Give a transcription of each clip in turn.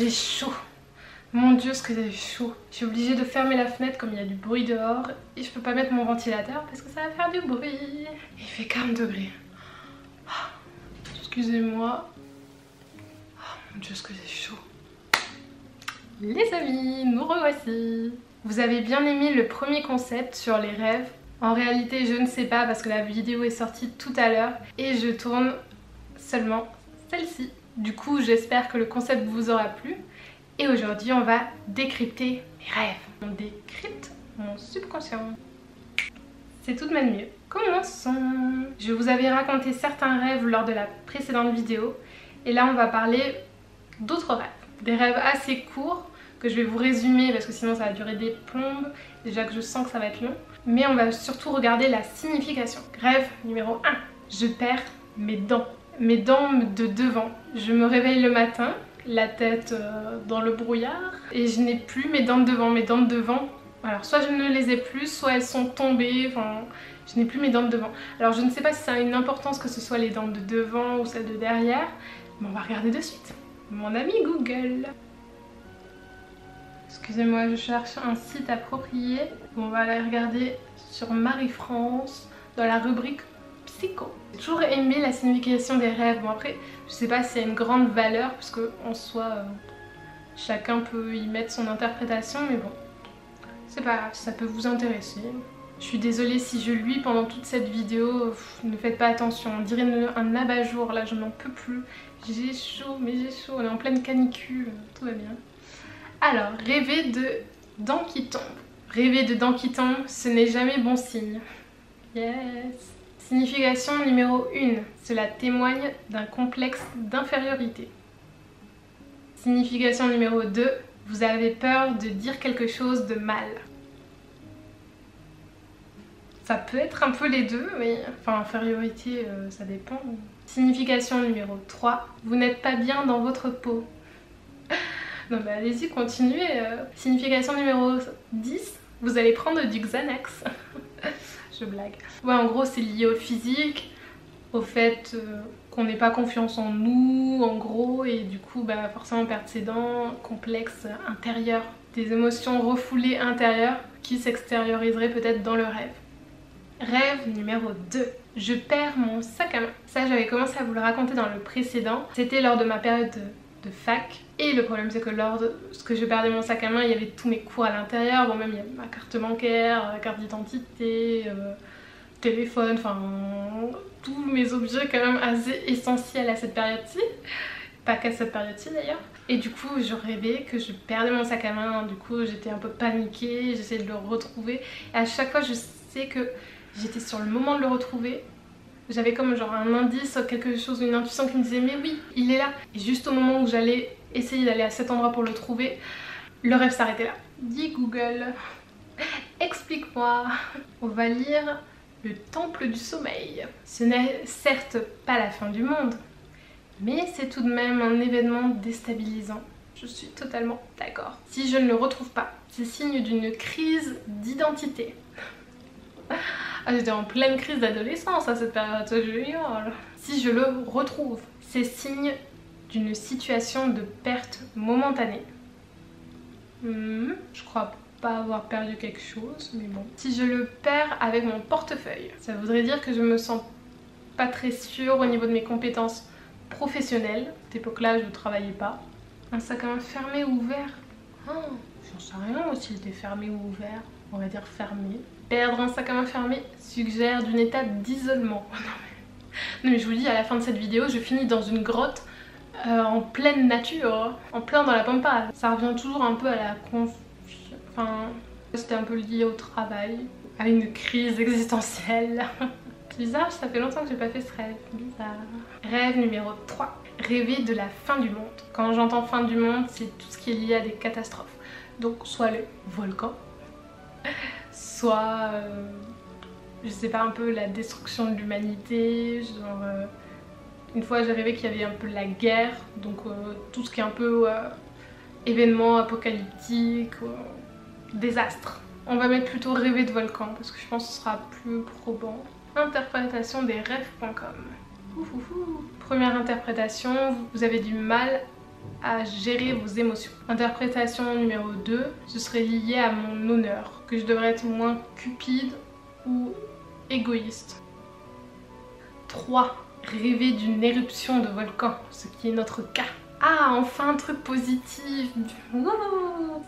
J'ai chaud. Mon Dieu, ce que j'ai chaud. Je suis obligée de fermer la fenêtre comme il y a du bruit dehors. Et je peux pas mettre mon ventilateur parce que ça va faire du bruit. Il fait 40 degrés. Excusez-moi. Mon Dieu, ce que j'ai chaud. Les amis, nous revoici. Vous avez bien aimé le premier concept sur les rêves. En réalité, je ne sais pas parce que la vidéo est sortie tout à l'heure et je tourne seulement celle-ci. Du coup, j'espère que le concept vous aura plu. Et aujourd'hui, on va décrypter mes rêves. On décrypte mon subconscient. C'est tout de même mieux. Commençons. Je vous avais raconté certains rêves lors de la précédente vidéo. Et là, on va parler d'autres rêves. Des rêves assez courts que je vais vous résumer parce que sinon ça va durer des plombes. Déjà que je sens que ça va être long. Mais on va surtout regarder la signification. Rêve numéro 1. Je perds mes dents. Mes dents de devant. Je me réveille le matin, la tête dans le brouillard. Et je n'ai plus mes dents de devant. Mes dents de devant, alors soit je ne les ai plus, soit elles sont tombées. Enfin, je n'ai plus mes dents de devant. Alors je ne sais pas si ça a une importance que ce soit les dents de devant ou celles de derrière. Mais on va regarder de suite. Mon ami Google. Excusez-moi, je cherche un site approprié. On va aller regarder sur Marie-France dans la rubrique Psycho. J'ai toujours aimé la signification des rêves. Bon après, je sais pas s'il y a une grande valeur puisque en soi, chacun peut y mettre son interprétation, mais bon, c'est pas grave, ça peut vous intéresser. Je suis désolée si je luis pendant toute cette vidéo, ne faites pas attention, on dirait un abat-jour, là je n'en peux plus. J'ai chaud, mais j'ai chaud, on est en pleine canicule, tout va bien. Alors, rêver de dents qui tombent. Rêver de dents qui tombent, ce n'est jamais bon signe. Yes. Signification numéro 1, cela témoigne d'un complexe d'infériorité. Signification numéro 2, vous avez peur de dire quelque chose de mal. Ça peut être un peu les deux, mais enfin infériorité, ça dépend. Signification numéro 3, vous n'êtes pas bien dans votre peau. Non mais allez-y, continuez. Signification numéro 10, vous allez prendre du Xanax. Je blague. Ouais, en gros c'est lié au physique, au fait qu'on n'ait pas confiance en nous, en gros, et du coup bah forcément perdre ses dents, complexe intérieur, des émotions refoulées intérieures qui s'extérioriseraient peut-être dans le rêve. Rêve numéro 2. Je perds mon sac à main. Ça j'avais commencé à vous le raconter dans le précédent. C'était lors de ma période de fac. Et le problème c'est que lors de ce que je perdais mon sac à main, il y avait tous mes cours à l'intérieur. Bon, même il y avait ma carte bancaire, carte d'identité, téléphone, enfin tous mes objets quand même assez essentiels à cette période-ci. Pas qu'à cette période-ci d'ailleurs. Et du coup je rêvais que je perdais mon sac à main. Du coup j'étais un peu paniquée, j'essayais de le retrouver. Et à chaque fois je sais que j'étais sur le moment de le retrouver. J'avais comme genre un indice, quelque chose, une intuition qui me disait mais oui, il est là. Et juste au moment où j'allais essayer d'aller à cet endroit pour le trouver, le rêve s'arrêtait là. Dis Google, explique-moi. On va lire le temple du sommeil. Ce n'est certes pas la fin du monde, mais c'est tout de même un événement déstabilisant. Je suis totalement d'accord. Si je ne le retrouve pas, c'est signe d'une crise d'identité. Ah, j'étais en pleine crise d'adolescence à cette période, génial. Si je le retrouve, c'est signe d'une situation de perte momentanée. Je crois pas avoir perdu quelque chose, mais bon. Si je le perds avec mon portefeuille, ça voudrait dire que je me sens pas très sûre au niveau de mes compétences professionnelles. À cette époque-là, je ne travaillais pas. Un sac à main fermé ou ouvert? J'en sais rien s'il était fermé ou ouvert. On va dire fermé. Perdre un sac à main fermé suggère d'une étape d'isolement. Non mais je vous dis, à la fin de cette vidéo, je finis dans une grotte en pleine nature, en plein dans la pampa. Ça revient toujours un peu à la confusion. Enfin, c'était un peu lié au travail, à une crise existentielle. C'est bizarre, ça fait longtemps que j'ai pas fait ce rêve. Bizarre. Rêve numéro 3. Rêver de la fin du monde. Quand j'entends fin du monde, c'est tout ce qui est lié à des catastrophes. Donc soit le volcan, soit je sais pas, un peu la destruction de l'humanité, genre une fois j'ai rêvé qu'il y avait un peu la guerre, donc tout ce qui est un peu événement apocalyptique, désastre. On va mettre plutôt rêver de volcan parce que je pense que ce sera plus probant. Interprétation des rêves.com. Première interprétation, vous avez du mal à gérer vos émotions. Interprétation numéro 2, ce serait lié à mon honneur, que je devrais être moins cupide ou égoïste. 3. Rêver d'une éruption de volcan, ce qui est notre cas. Ah, enfin un truc positif. Wouh.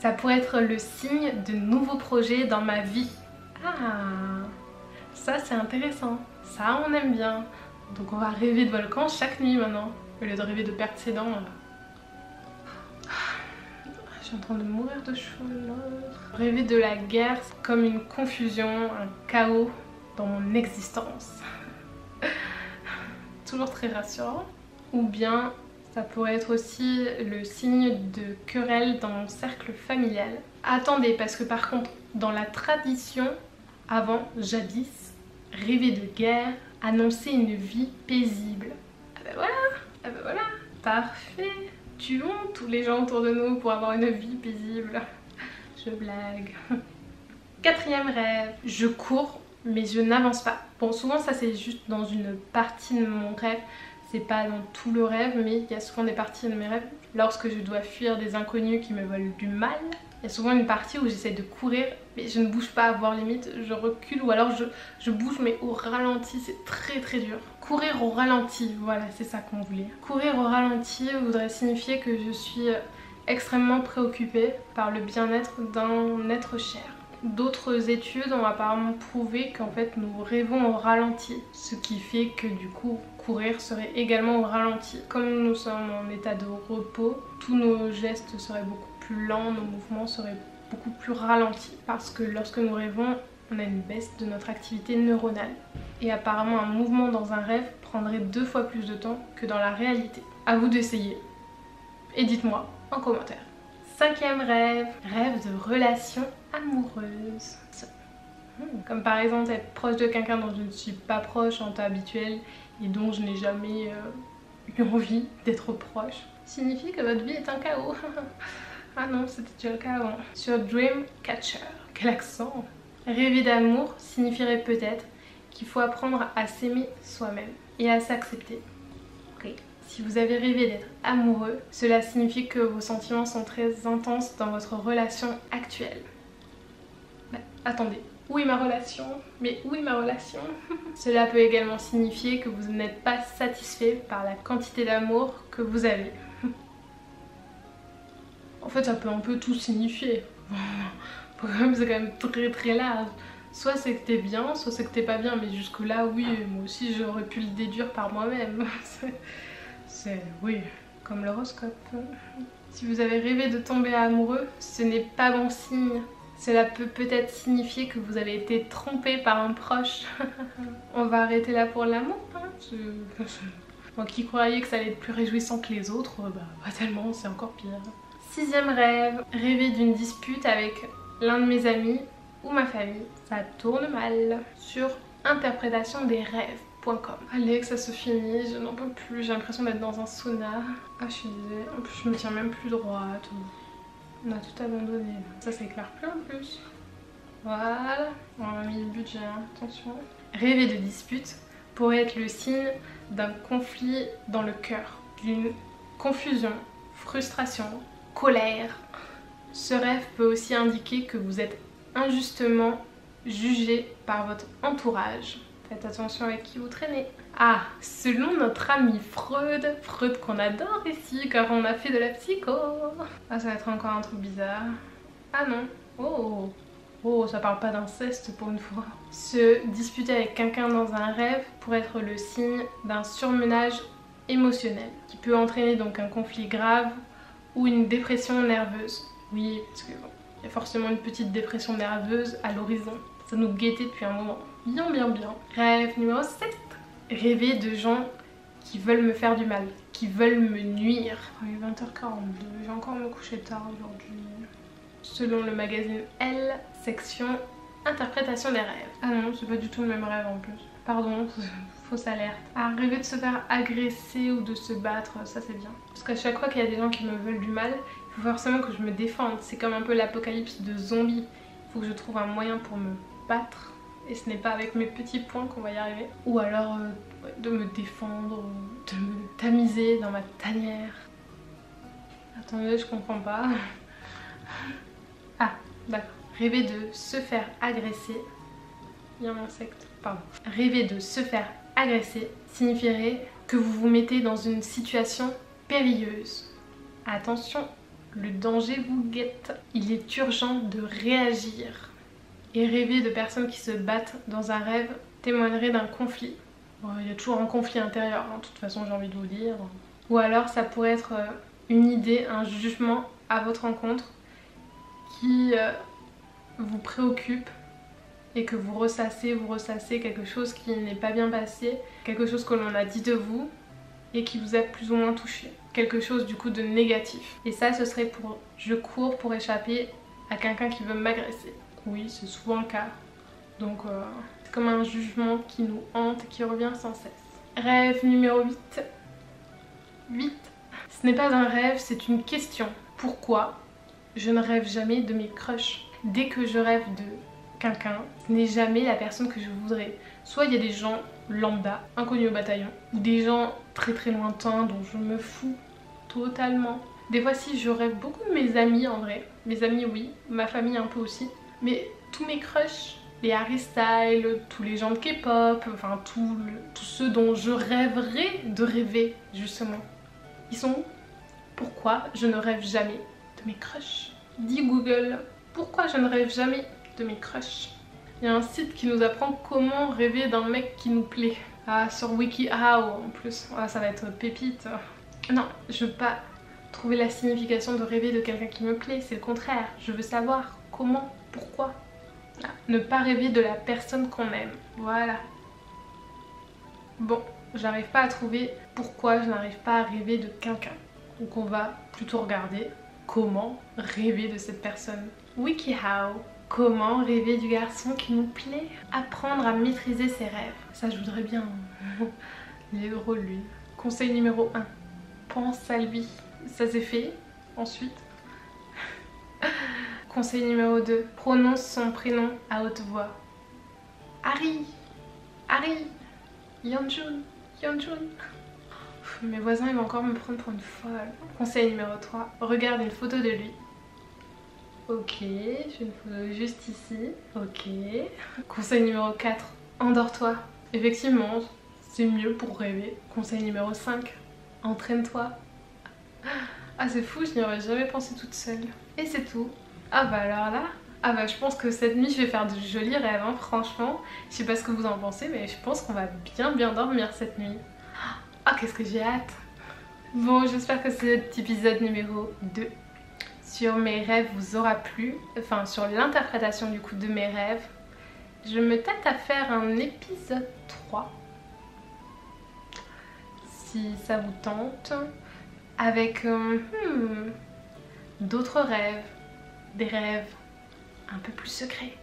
Ça pourrait être le signe de nouveaux projets dans ma vie. Ah, ça c'est intéressant. Ça on aime bien. Donc on va rêver de volcan chaque nuit maintenant, au lieu de rêver de perdre ses dents. Je suis en train de mourir de chaud là. Rêver de la guerre comme une confusion, un chaos dans mon existence. Toujours très rassurant. Ou bien ça pourrait être aussi le signe de querelle dans mon cercle familial. Attendez, parce que par contre, dans la tradition, avant, jadis, rêver de guerre, annoncer une vie paisible. Ah ben voilà, ah ben voilà, parfait. Tuons tous les gens autour de nous pour avoir une vie paisible. Je blague. 4e rêve, je cours mais je n'avance pas. Bon, souvent ça c'est juste dans une partie de mon rêve. C'est pas dans tout le rêve, mais il y a souvent des parties de mes rêves. Lorsque je dois fuir des inconnus qui me veulent du mal, il y a souvent une partie où j'essaie de courir, mais je ne bouge pas, voire limite je recule, ou alors je bouge mais au ralenti, c'est très très dur. Courir au ralenti, voilà, c'est ça qu'on voulait. Courir au ralenti voudrait signifier que je suis extrêmement préoccupée par le bien-être d'un être cher. D'autres études ont apparemment prouvé qu'en fait nous rêvons au ralenti, ce qui fait que du coup courir serait également au ralenti. Comme nous sommes en état de repos, tous nos gestes seraient beaucoup plus lents, nos mouvements seraient beaucoup plus ralentis. Parce que lorsque nous rêvons, on a une baisse de notre activité neuronale. Et apparemment un mouvement dans un rêve prendrait 2 fois plus de temps que dans la réalité. À vous d'essayer. Et dites-moi en commentaire. 5e rêve, rêve de relation amoureuse. Comme par exemple être proche de quelqu'un dont je ne suis pas proche en temps habituel et dont je n'ai jamais eu envie d'être proche. Signifie que votre vie est un chaos. Ah non, c'était déjà le cas avant. Sur Dreamcatcher, quel accent! Rêver d'amour signifierait peut-être qu'il faut apprendre à s'aimer soi-même et à s'accepter. Ok. Si vous avez rêvé d'être amoureux, cela signifie que vos sentiments sont très intenses dans votre relation actuelle. Bah, attendez, où est ma relation? Mais où est ma relation? Cela peut également signifier que vous n'êtes pas satisfait par la quantité d'amour que vous avez. En fait, ça peut un peu tout signifier. C'est quand même très très large. Soit c'est que t'es bien, soit c'est que t'es pas bien. Mais jusque là, oui, moi aussi j'aurais pu le déduire par moi-même. Oui, comme l'horoscope. Si vous avez rêvé de tomber amoureux, ce n'est pas bon signe. Cela peut peut-être signifier que vous avez été trompé par un proche. On va arrêter là pour l'amour. Hein. Moi qui croyais que ça allait être plus réjouissant que les autres, bah pas tellement, c'est encore pire. 6e rêve, rêver d'une dispute avec l'un de mes amis ou ma famille. Ça tourne mal. Sur interprétation des rêves.com. Allez, que ça se finit, je n'en peux plus, j'ai l'impression d'être dans un sauna. Ah, je suis désolée, en plus je me tiens même plus droite. On a tout abandonné. Ça s'éclaire plus en plus. Voilà, on a mis le budget, hein. Attention. Rêver de dispute pourrait être le signe d'un conflit dans le cœur, d'une confusion, frustration, colère. Ce rêve peut aussi indiquer que vous êtes injustement jugé par votre entourage. Faites attention avec qui vous traînez. Ah, selon notre ami Freud, Freud qu'on adore ici car on a fait de la psycho. Ah, ça va être encore un truc bizarre. Ah non, oh, ça parle pas d'inceste pour une fois. Se disputer avec quelqu'un dans un rêve pourrait être le signe d'un surmenage émotionnel qui peut entraîner donc un conflit grave ou une dépression nerveuse. Oui, parce que bon, il y a forcément une petite dépression nerveuse à l'horizon. Ça nous guettait depuis un moment. Bien. Rêve numéro 7. Rêver de gens qui veulent me faire du mal, qui veulent me nuire. Il est 20h42, je vais encore me coucher tard aujourd'hui. Selon le magazine Elle, section interprétation des rêves. Ah non, c'est pas du tout le même rêve en plus. Pardon, fausse alerte. Ah, rêver de se faire agresser ou de se battre, ça c'est bien. Parce qu'à chaque fois qu'il y a des gens qui me veulent du mal, il faut forcément que je me défende. C'est comme un peu l'apocalypse de zombies. Il faut que je trouve un moyen pour me battre. Et ce n'est pas avec mes petits poings qu'on va y arriver. Ou alors de me défendre, de me tamiser dans ma tanière. Attendez, je comprends pas. Ah, d'accord. Rêver de se faire agresser. Il y a un insecte, pardon. Rêver de se faire agresser signifierait que vous vous mettez dans une situation périlleuse. Attention, le danger vous guette. Il est urgent de réagir. Et rêver de personnes qui se battent dans un rêve témoignerait d'un conflit. Bon, il y a toujours un conflit intérieur, hein, de toute façon j'ai envie de vous dire. Ou alors ça pourrait être une idée, un jugement à votre encontre qui vous préoccupe et que vous ressassez quelque chose qui n'est pas bien passé, quelque chose que l'on a dit de vous et qui vous a plus ou moins touché. Quelque chose du coup de négatif. Et ça ce serait pour je cours pour échapper à quelqu'un qui veut m'agresser. Oui, c'est souvent le cas. Donc c'est comme un jugement qui nous hante et qui revient sans cesse. Rêve numéro 8. 8. Ce n'est pas un rêve, c'est une question. Pourquoi je ne rêve jamais de mes crushs? Dès que je rêve de quelqu'un, ce n'est jamais la personne que je voudrais. Soit il y a des gens lambda, inconnus au bataillon, ou des gens très très lointains dont je me fous totalement. Des fois si je rêve beaucoup de mes amis en vrai. Mes amis oui, ma famille un peu aussi. Mais tous mes crushs, les Harry Styles, tous les gens de K-pop, enfin tous ceux dont je rêverais de rêver justement. Ils sont où? Pourquoi je ne rêve jamais de mes crushs? Dis Google, pourquoi je ne rêve jamais de mes crushs? Il y a un site qui nous apprend comment rêver d'un mec qui nous plaît. Ah, sur WikiHow en plus. Ah, ça va être pépite. Non, je veux pas trouver la signification de rêver de quelqu'un qui me plaît, c'est le contraire. Je veux savoir comment, pourquoi. Ah, ne pas rêver de la personne qu'on aime. Voilà. Bon, j'arrive pas à trouver pourquoi je n'arrive pas à rêver de quelqu'un. Donc on va plutôt regarder comment rêver de cette personne. WikiHow. Comment rêver du garçon qui nous plaît? Apprendre à maîtriser ses rêves. Ça je voudrais bien. Il est drôle lui. Conseil numéro 1. Pense à lui. Ça c'est fait. Ensuite. Conseil numéro 2. Prononce son prénom à haute voix. Harry. Harry. Yeonjun. Yeonjun. Mes voisins ils vont encore me prendre pour une folle. Conseil numéro 3. Regarde une photo de lui. Ok, j'ai une photo juste ici. Ok. Conseil numéro 4. Endors-toi. Effectivement, c'est mieux pour rêver. Conseil numéro 5. Entraîne-toi. Ah c'est fou, je n'y aurais jamais pensé toute seule. Et c'est tout. Ah bah alors là, ah bah je pense que cette nuit je vais faire de jolis rêves, hein, franchement. Je sais pas ce que vous en pensez, mais je pense qu'on va bien dormir cette nuit. Ah qu'est-ce que j'ai hâte. Bon, j'espère que cet épisode numéro 2 sur mes rêves vous aura plu. Enfin, sur l'interprétation du coup de mes rêves. Je me tâte à faire un épisode 3. Si ça vous tente. Avec d'autres rêves. Des rêves un peu plus secrets.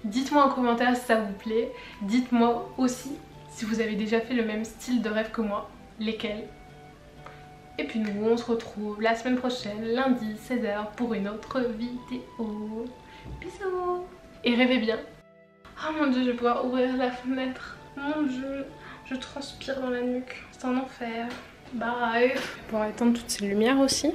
Dites-moi en commentaire si ça vous plaît. Dites-moi aussi si vous avez déjà fait le même style de rêve que moi. Lesquels? Et puis nous, on se retrouve la semaine prochaine, lundi 16h pour une autre vidéo. Bisous. Et rêvez bien. Oh mon dieu, je vais pouvoir ouvrir la fenêtre. Mon dieu, je transpire dans la nuque. C'est un enfer. Bye. Je vais pouvoir éteindre toutes ces lumières aussi.